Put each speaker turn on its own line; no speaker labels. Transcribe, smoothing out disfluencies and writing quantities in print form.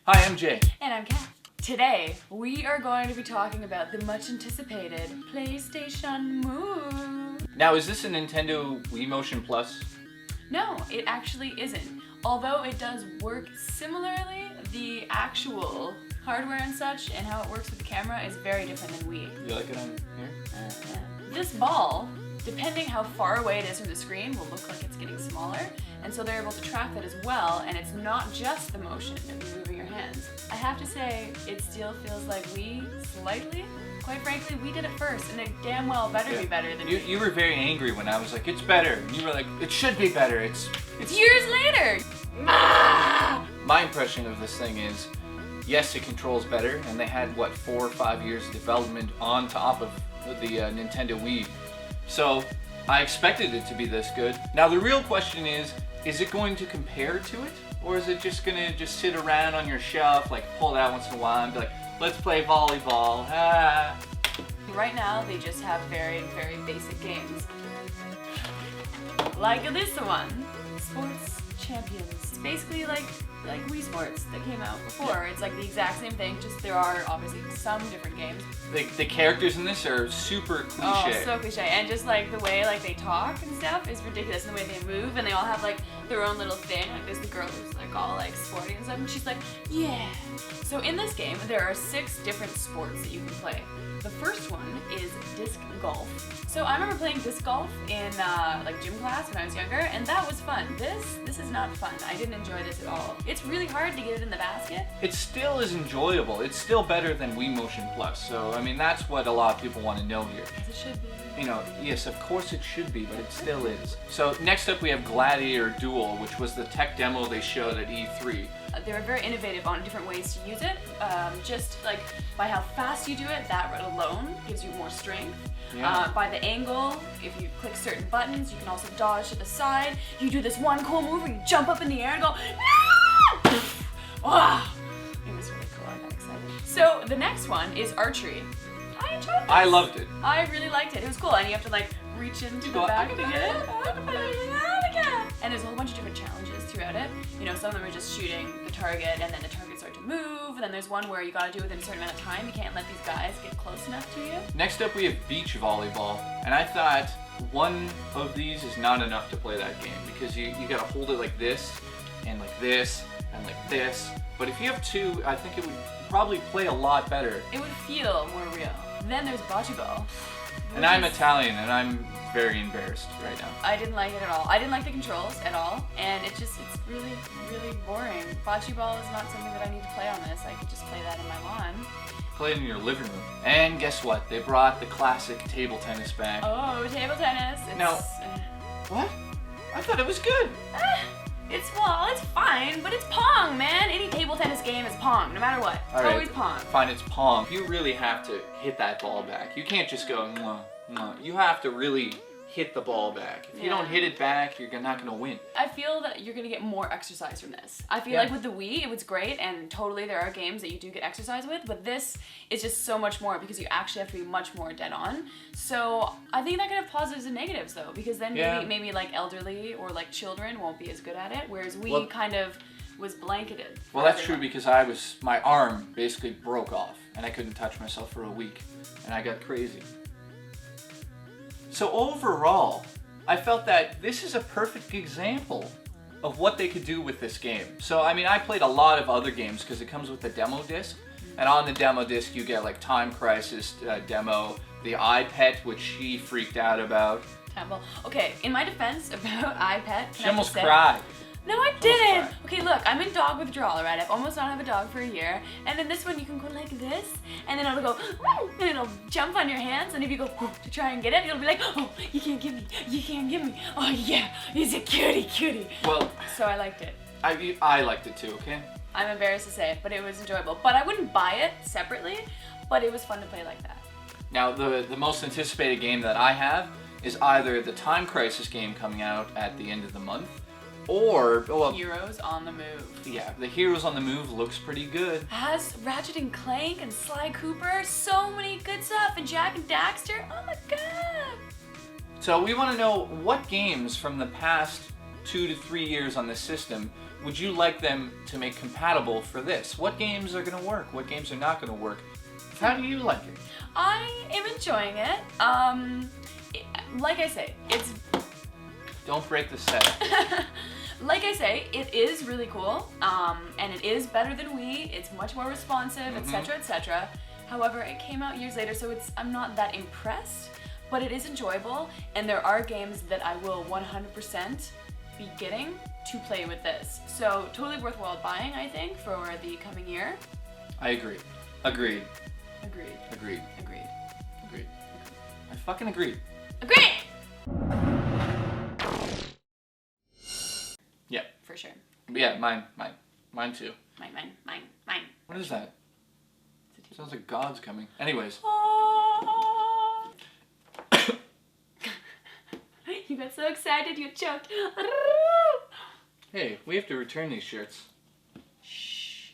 Hi, I'm Jay.
And I'm Kat. Today, we are going to be talking about the much anticipated PlayStation Move.
Now, is this a Nintendo Wii Motion Plus?
No, it actually isn't. Although it does work similarly, the actual hardware and such and how it works with the camera is very different than Wii.
You like it on here?
This ball, depending how far away it is from the screen, will look like it's getting smaller. And so they're able to track that as well, and it's not just the motion of you moving your hands. I have to say, it still feels like Wii, slightly. Quite frankly, we did it first, and it damn well better be better than Wii.
You were very angry when I was like, it's better. And you were like, it should be better. It's
years later! Ah!
My impression of this thing is, yes, it controls better, and they had, 4 or 5 years of development on top of the Nintendo Wii. So, I expected it to be this good. Now, the real question is it going to compare to it? Or is it just gonna sit around on your shelf, like pull it out once in a while and be like, let's play volleyball, ah.
Right now, they just have very, very basic games. Like this one, Sports Champions. It's basically like Wii Sports that came out before.
Yeah.
It's like the exact same thing, just there are obviously some different games.
The characters in this are super cliche.
Oh, so cliche. And just like the way they talk and stuff is ridiculous. And the way they move, and they all have like their own little thing. Like there's the girl who's like all like sporty and stuff, and she's like, yeah. So in this game, there are 6 different sports that you can play. The first one is disc golf. So I remember playing disc golf in like gym class when I was younger, and that was fun. This is not fun. I didn't enjoy this at all. It's really hard to get it in the basket.
It still is enjoyable. It's still better than Wii Motion Plus. So I mean, that's what a lot of people want to know here.
As it should be.
You know, yes, of course it should be, but it still is. So next up we have Gladiator Duel, which was the tech demo they showed at E3.
They were very innovative on different ways to use it. Just like by how fast you do it, that alone gives you more strength.
Yeah.
By the angle, if you click certain buttons, you can also dodge to the side. You do this one cool move where you jump up in the air and go, ah! Wow! It was really cool. I got excited. So the next one is archery. I enjoyed this.
I loved it.
I really liked it. It was cool, and you have to like reach into the back to get it. And there's a whole bunch of different challenges throughout it. You know, some of them are just shooting the target, and then the target starts to move. And then there's one where you gotta do it within a certain amount of time. You can't let these guys get close enough to you.
Next up we have beach volleyball, and I thought one of these is not enough to play that game because you gotta hold it like this, and like this, and like this. But if you have 2, I think it would probably play a lot better.
It would feel more real. Then there's bocce ball.
And I'm Italian, and I'm very embarrassed right now.
I didn't like it at all. I didn't like the controls at all, and it's really, really boring. Bocce ball is not something that I need to play on this. I could just play that in my lawn.
Play it in your living room. And guess what? They brought the classic table tennis back.
Oh, table tennis.
Now, what? I thought it was good.
It's fine, but it's Pong, man. Any table tennis game is Pong, no matter what. It's always Pong.
Fine, it's Pong. You really have to hit that ball back. You can't just go, mwah, mwah. You have to really hit the ball back. If you don't hit it back, you're not gonna win.
I feel that you're gonna get more exercise from this. I feel like with the Wii, it was great, and totally there are games that you do get exercise with, but this is just so much more because you actually have to be much more dead on. So I think that could have positives and negatives though, because then maybe like elderly or like children won't be as good at it, whereas Wii kind of was blanketed.
Well, that's true because my arm basically broke off and I couldn't touch myself for a week and I got crazy. So overall, I felt that this is a perfect example of what they could do with this game. So I mean, I played a lot of other games because it comes with a demo disc, and on the demo disc you get like Time Crisis demo, the iPet, which she freaked out about.
Okay, in my defense about iPet,
she almost cried.
No, I didn't. Okay, look, I'm in dog withdrawal, right? I've almost not had a dog for a year. And then this one, you can go like this, and then it'll go, and it'll jump on your hands, and if you go to try and get it, it'll be like, oh, you can't get me, you can't get me. Oh yeah, he's a cutie.
Well,
so I liked it.
I liked it too, okay?
I'm embarrassed to say it, but it was enjoyable. But I wouldn't buy it separately, but it was fun to play like that.
Now, the most anticipated game that I have is either the Time Crisis game coming out at the end of the month, or
Heroes on the Move.
Yeah, the Heroes on the Move looks pretty good.
Has Ratchet and Clank and Sly Cooper, so many good stuff, and Jak and Daxter. Oh my god!
So we want to know what games from the past 2 to 3 years on this system, would you like them to make compatible for this? What games are going to work? What games are not going to work? How do you like it?
I am enjoying it. Like I say, it's...
Don't break the setup.
Like I say, it is really cool, and it is better than Wii. It's much more responsive, etc., etc. However, it came out years later, so I'm not that impressed, but it is enjoyable, and there are games that I will 100% be getting to play with this. So totally worthwhile buying, I think, for the coming year.
I agree. Agreed.
Agreed.
Agreed.
Agreed.
Agreed. I fucking agreed.
Agreed!
Yeah.
For sure.
Yeah, mine too.
Mine.
What is that? Sounds like God's coming. Anyways.
You got so excited you choked.
Hey, we have to return these shirts.
Shh.